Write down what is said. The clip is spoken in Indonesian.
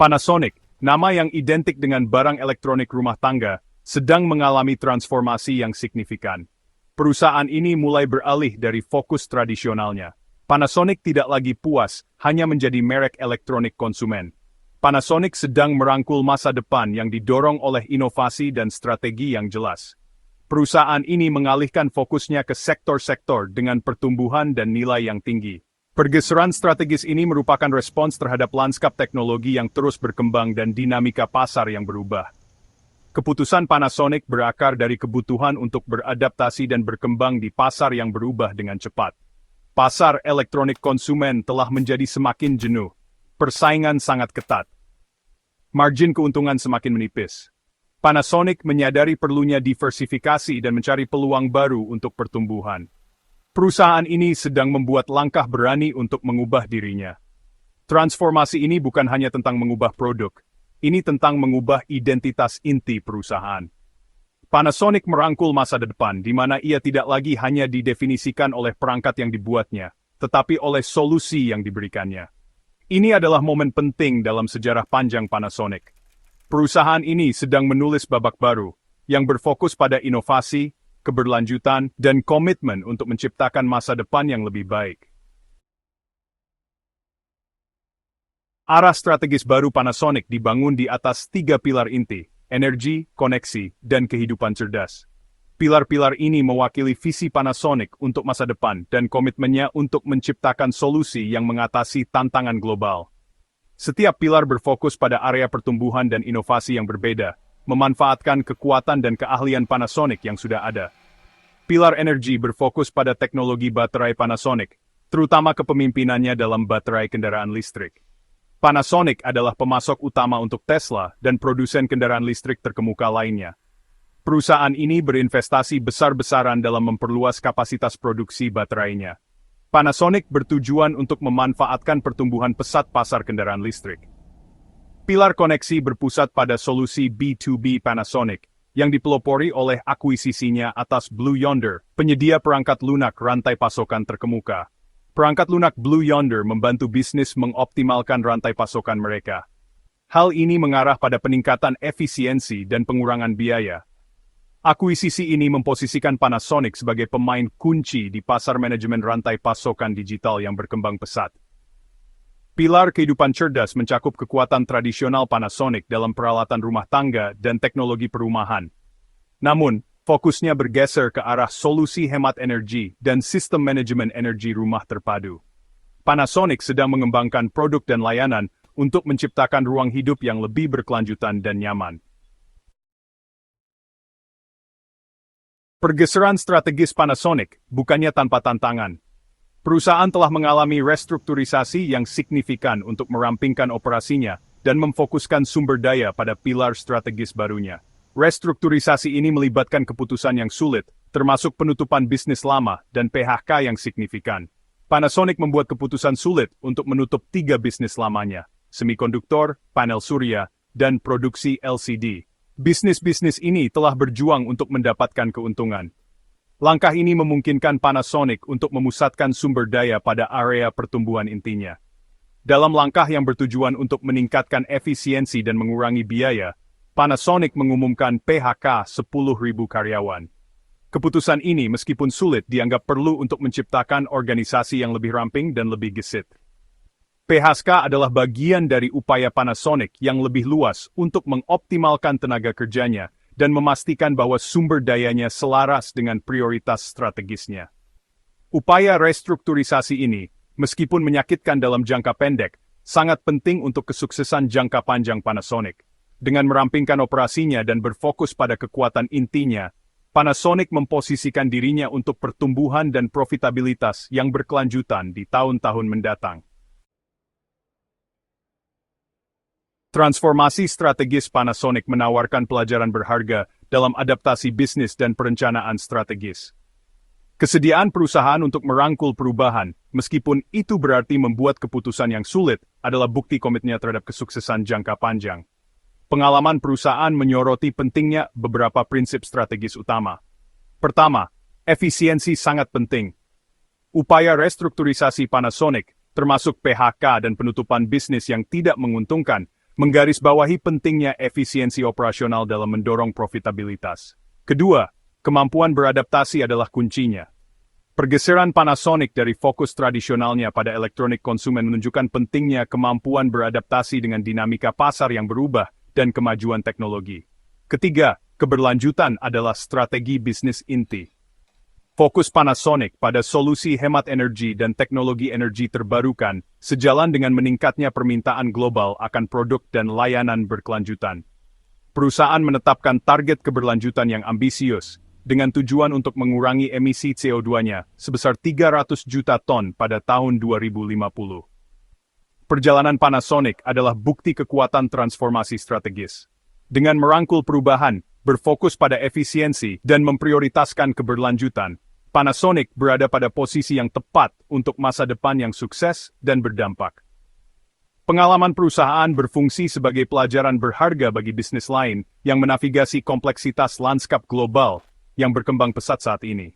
Panasonic, nama yang identik dengan barang elektronik rumah tangga, sedang mengalami transformasi yang signifikan. Perusahaan ini mulai beralih dari fokus tradisionalnya. Panasonic tidak lagi puas hanya menjadi merek elektronik konsumen. Panasonic sedang merangkul masa depan yang didorong oleh inovasi dan strategi yang jelas. Perusahaan ini mengalihkan fokusnya ke sektor-sektor dengan pertumbuhan dan nilai yang tinggi. Pergeseran strategis ini merupakan respons terhadap lanskap teknologi yang terus berkembang dan dinamika pasar yang berubah. Keputusan Panasonic berakar dari kebutuhan untuk beradaptasi dan berkembang di pasar yang berubah dengan cepat. Pasar elektronik konsumen telah menjadi semakin jenuh. Persaingan sangat ketat. Margin keuntungan semakin menipis. Panasonic menyadari perlunya diversifikasi dan mencari peluang baru untuk pertumbuhan. Perusahaan ini sedang membuat langkah berani untuk mengubah dirinya. Transformasi ini bukan hanya tentang mengubah produk, ini tentang mengubah identitas inti perusahaan. Panasonic merangkul masa depan di mana ia tidak lagi hanya didefinisikan oleh perangkat yang dibuatnya, tetapi oleh solusi yang diberikannya. Ini adalah momen penting dalam sejarah panjang Panasonic. Perusahaan ini sedang menulis babak baru, yang berfokus pada inovasi, keberlanjutan, dan komitmen untuk menciptakan masa depan yang lebih baik. Arah strategis baru Panasonic dibangun di atas 3 pilar inti, energi, koneksi, dan kehidupan cerdas. Pilar-pilar ini mewakili visi Panasonic untuk masa depan dan komitmennya untuk menciptakan solusi yang mengatasi tantangan global. Setiap pilar berfokus pada area pertumbuhan dan inovasi yang berbeda, memanfaatkan kekuatan dan keahlian Panasonic yang sudah ada. Pilar energi berfokus pada teknologi baterai Panasonic, terutama kepemimpinannya dalam baterai kendaraan listrik. Panasonic adalah pemasok utama untuk Tesla dan produsen kendaraan listrik terkemuka lainnya. Perusahaan ini berinvestasi besar-besaran dalam memperluas kapasitas produksi baterainya. Panasonic bertujuan untuk memanfaatkan pertumbuhan pesat pasar kendaraan listrik. Pilar koneksi berpusat pada solusi B2B Panasonic, yang dipelopori oleh akuisisinya atas Blue Yonder, penyedia perangkat lunak rantai pasokan terkemuka. Perangkat lunak Blue Yonder membantu bisnis mengoptimalkan rantai pasokan mereka. Hal ini mengarah pada peningkatan efisiensi dan pengurangan biaya. Akuisisi ini memposisikan Panasonic sebagai pemain kunci di pasar manajemen rantai pasokan digital yang berkembang pesat. Pilar kehidupan cerdas mencakup kekuatan tradisional Panasonic dalam peralatan rumah tangga dan teknologi perumahan. Namun, fokusnya bergeser ke arah solusi hemat energi dan sistem manajemen energi rumah terpadu. Panasonic sedang mengembangkan produk dan layanan untuk menciptakan ruang hidup yang lebih berkelanjutan dan nyaman. Pergeseran strategis Panasonic bukannya tanpa tantangan. Perusahaan telah mengalami restrukturisasi yang signifikan untuk merampingkan operasinya dan memfokuskan sumber daya pada pilar strategis barunya. Restrukturisasi ini melibatkan keputusan yang sulit, termasuk penutupan bisnis lama dan PHK yang signifikan. Panasonic membuat keputusan sulit untuk menutup 3 bisnis lamanya, semikonduktor, panel surya, dan produksi LCD. Bisnis-bisnis ini telah berjuang untuk mendapatkan keuntungan. Langkah ini memungkinkan Panasonic untuk memusatkan sumber daya pada area pertumbuhan intinya. Dalam langkah yang bertujuan untuk meningkatkan efisiensi dan mengurangi biaya, Panasonic mengumumkan PHK 10.000 karyawan. Keputusan ini meskipun sulit dianggap perlu untuk menciptakan organisasi yang lebih ramping dan lebih gesit. PHK adalah bagian dari upaya Panasonic yang lebih luas untuk mengoptimalkan tenaga kerjanya dan memastikan bahwa sumber dayanya selaras dengan prioritas strategisnya. Upaya restrukturisasi ini, meskipun menyakitkan dalam jangka pendek, sangat penting untuk kesuksesan jangka panjang Panasonic. Dengan merampingkan operasinya dan berfokus pada kekuatan intinya, Panasonic memposisikan dirinya untuk pertumbuhan dan profitabilitas yang berkelanjutan di tahun-tahun mendatang. Transformasi strategis Panasonic menawarkan pelajaran berharga dalam adaptasi bisnis dan perencanaan strategis. Kesediaan perusahaan untuk merangkul perubahan, meskipun itu berarti membuat keputusan yang sulit, adalah bukti komitmennya terhadap kesuksesan jangka panjang. Pengalaman perusahaan menyoroti pentingnya beberapa prinsip strategis utama. Pertama, efisiensi sangat penting. Upaya restrukturisasi Panasonic, termasuk PHK dan penutupan bisnis yang tidak menguntungkan, menggarisbawahi pentingnya efisiensi operasional dalam mendorong profitabilitas. Kedua, kemampuan beradaptasi adalah kuncinya. Pergeseran Panasonic dari fokus tradisionalnya pada elektronik konsumen menunjukkan pentingnya kemampuan beradaptasi dengan dinamika pasar yang berubah dan kemajuan teknologi. Ketiga, keberlanjutan adalah strategi bisnis inti. Fokus Panasonic pada solusi hemat energi dan teknologi energi terbarukan, sejalan dengan meningkatnya permintaan global akan produk dan layanan berkelanjutan. Perusahaan menetapkan target keberlanjutan yang ambisius, dengan tujuan untuk mengurangi emisi CO2-nya sebesar 300 juta ton pada tahun 2050. Perjalanan Panasonic adalah bukti kekuatan transformasi strategis. Dengan merangkul perubahan, berfokus pada efisiensi, dan memprioritaskan keberlanjutan, Panasonic berada pada posisi yang tepat untuk masa depan yang sukses dan berdampak. Pengalaman perusahaan berfungsi sebagai pelajaran berharga bagi bisnis lain yang menavigasi kompleksitas lanskap global yang berkembang pesat saat ini.